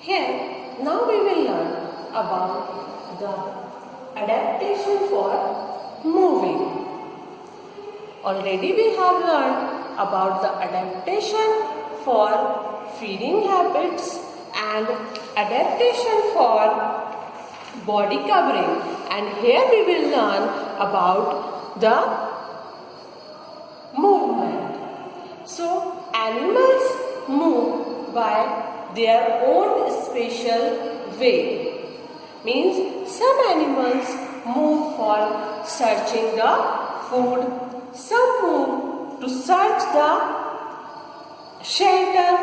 Here, now we will learn about the adaptation for moving. Already we have learned about the adaptation for feeding habits and adaptation for body covering, and here we will learn about the movement. So, animals move by their own special way. Means some animals move for searching the food, some move to search the shelter,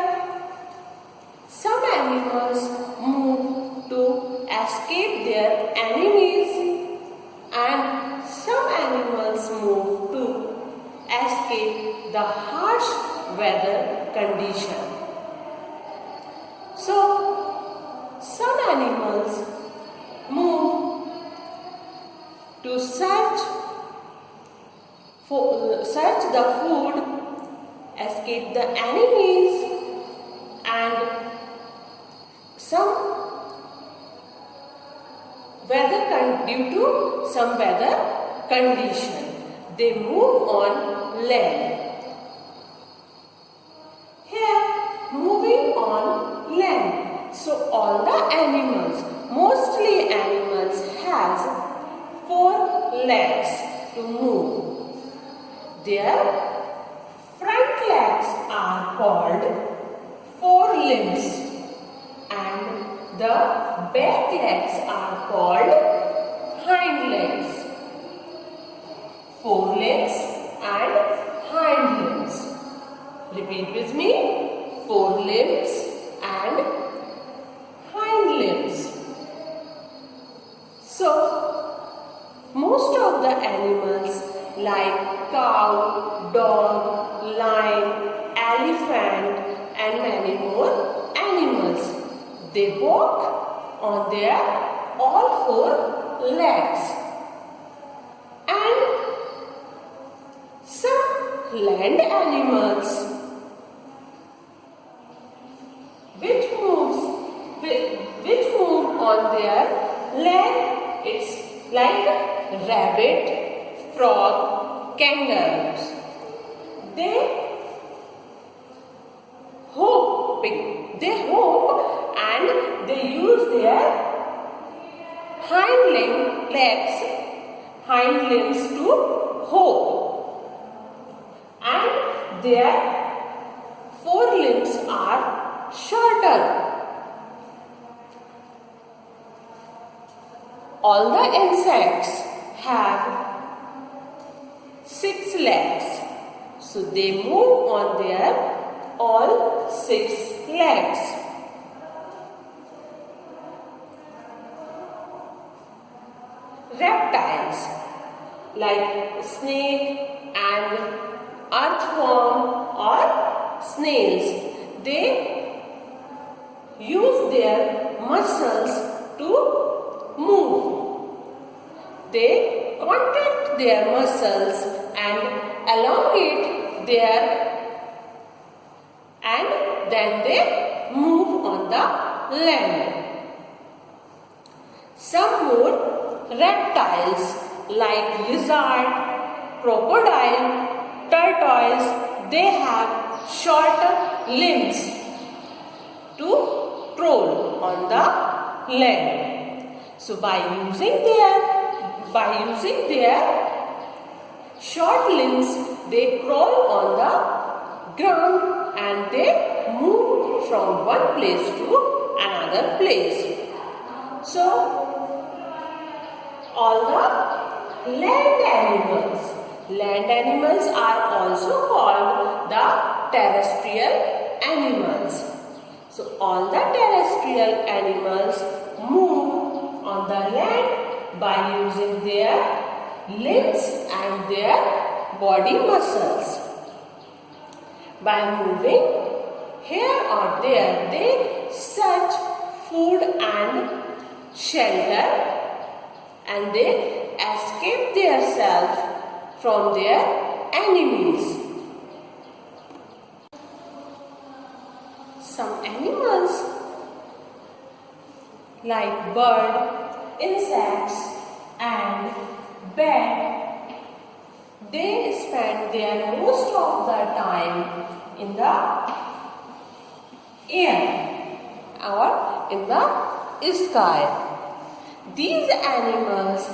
some animals move to escape their enemies, and some animals move to escape the harsh weather condition. So, some animals move to search the food, escape the enemies, and due to some weather condition, they move on land. Moving on land. So all the animals, mostly animals has 4 legs to move. Their front legs are called forelimbs and the back legs are called hind legs. Forelegs and hind limbs. Repeat with me. Forelimbs and hind limbs. So, most of the animals like cow, dog, lion, elephant and many more animals, they walk on their all 4 legs. And some land animals which move on their leg, it's like rabbit, frog, kangaroos. They hop and they use their hind limbs to hop, and their forelimbs are shorter. All the insects have 6 legs, so they move on their all 6 legs. Reptiles like snake and earthworm or snails, they use their muscles to move. They contract their muscles and elongate and then they move on the land. Some more reptiles like lizard, crocodile, tortoise, they have shorter limbs to crawl on the land. So by using their short limbs, they crawl on the ground and they move from one place to another place. So all the land animals are also called the terrestrial animals. So all the terrestrial animals move on the land by using their limbs and their body muscles. By moving here or there, they search food and shelter, and they escape themselves from their enemies. Some animals like bird, insects and bat, they spend their most of the time in the air or in the sky. These animals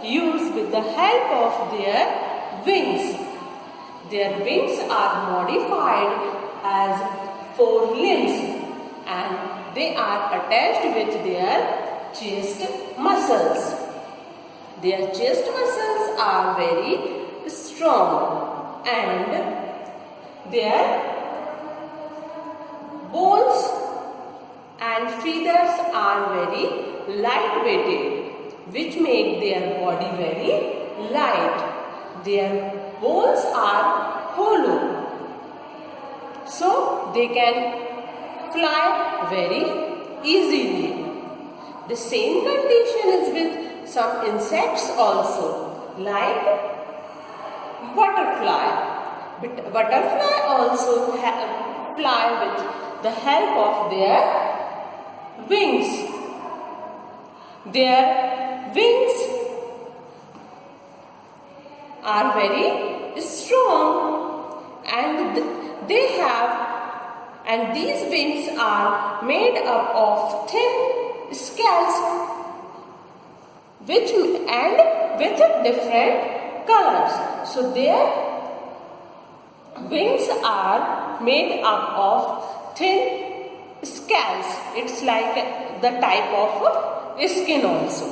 use with the help of their wings. Their wings are modified as 4 limbs and they are attached with their chest muscles. Their chest muscles are very strong and their bones and feathers are very light-weighted, which make their body very light. Their bones are hollow, so they can fly very easily. The same condition is with some insects also, like butterfly. But butterfly also fly with the help of their wings. Their wings are very strong and these wings are made up of thin scales with different colors. So their wings are made up of thin scales. It's like the type of skin also.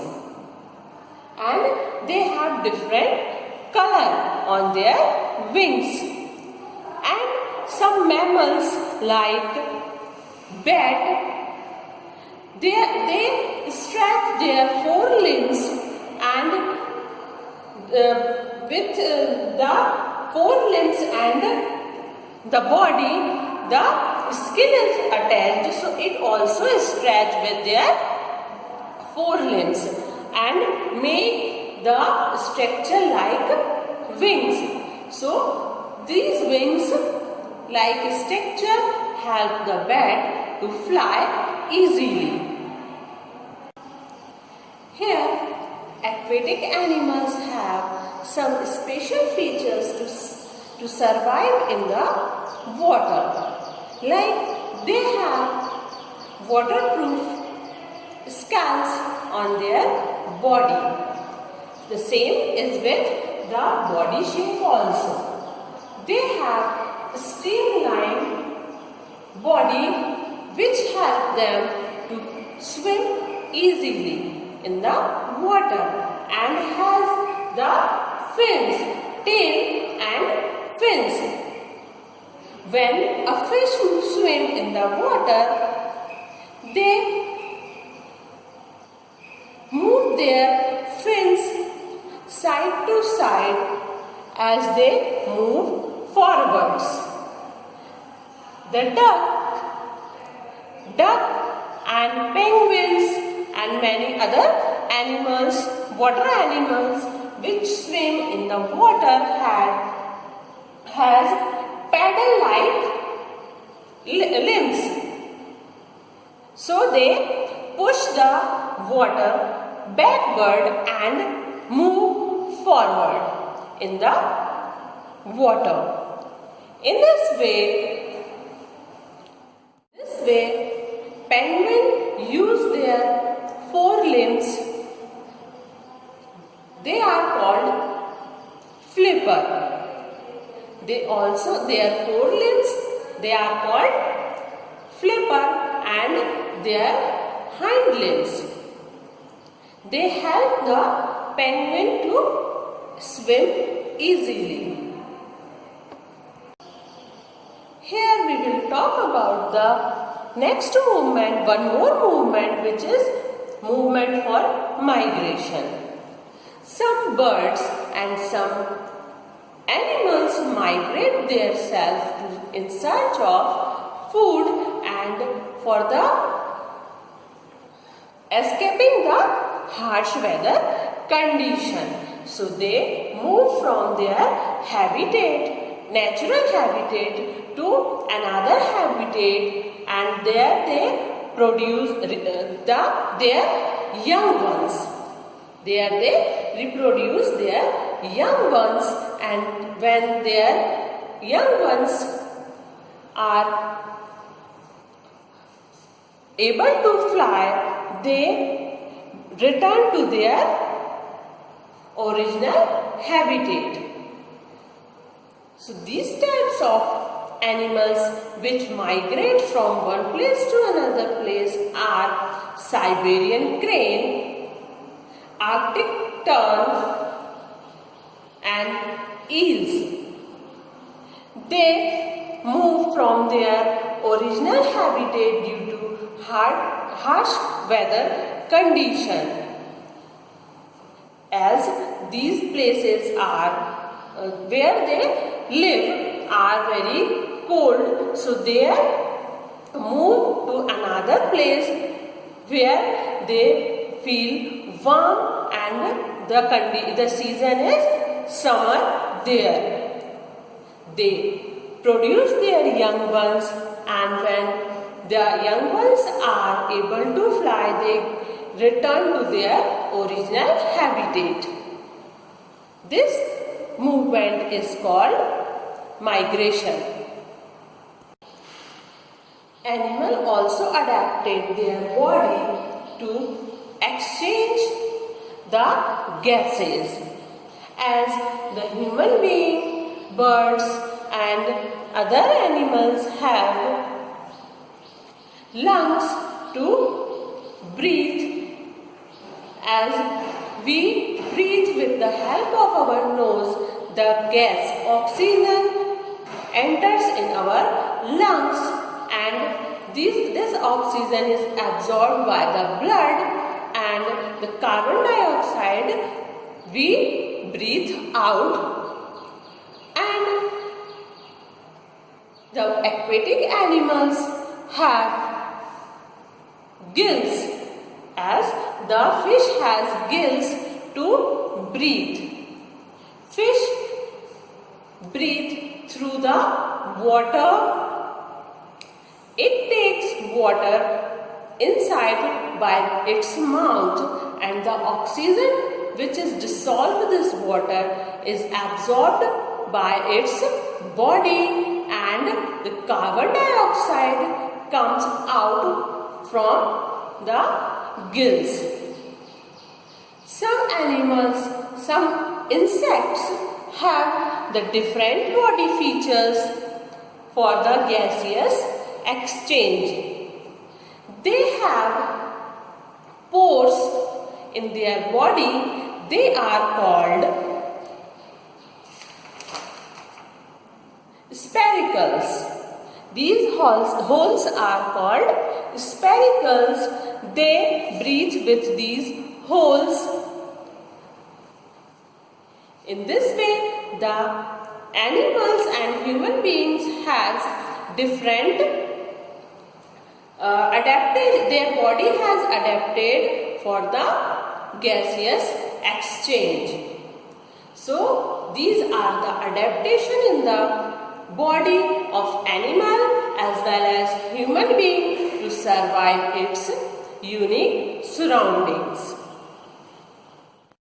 And they have different color on their wings. And some mammals like bat, they stretch their 4 limbs and with the 4 limbs and the body, the skin is attached, so it also stretch with their 4 limbs and make the structure like wings. So these wings like structure help the bat to fly easily. Here, aquatic animals have some special features to survive in the water. Like they have waterproof scales on their body. The same is with the body shape also. They have a streamlined body which help them to swim easily in the water and has the fins, tail and fins. When a fish swim in the water, they move their fins side to side as they move forwards. The duck and penguins and many other animals, water animals which swim in the water has paddle-like limbs. So they push the water backward and move forward in the water. In this way, penguins use their 4 limbs. They are called flipper. Their 4 limbs, they are called flipper and their hind limbs. They help the penguin to swim easily. Here we will talk about the next movement, one more movement, which is movement for migration. Some birds and some animals migrate themselves in search of food and for the escaping the harsh weather condition. So they move from their habitat, natural habitat, to another habitat, and there they produce their young ones. There they reproduce their young ones, and when their young ones are able to fly, they return to their original habitat. So these types of animals which migrate from one place to another place are Siberian crane, Arctic tern, and eels. They move from their original habitat due to harsh weather condition. As these places are where they live are very cold, so they move to another place where they feel warm, and the season is summer there. They produce their young ones, and when the young ones are able to fly, they return to their original habitat. This movement is called migration. Animal also adapted their body to exchange the gases, as the human being, birds and other animals have lungs to breathe. As we breathe with the help of our nose, the gas oxygen enters in our lungs, and this oxygen is absorbed by the blood, and the carbon dioxide we breathe out. And the aquatic animals have gills, as the fish has gills to breathe. Fish breathe through the water. It takes water inside by its mouth, and the oxygen which is dissolved in this water is absorbed by its body, and the carbon dioxide comes out from the gills. Some animals, some insects have the different body features for the gaseous exchange. They have pores in their body. They are called spiracles. These holes are called spiracles. They breathe with these holes. In this way, the animals and human beings has different their body has adapted for the gaseous exchange. So these are the adaptation in the body of animal as well as human being to survive its unique surroundings.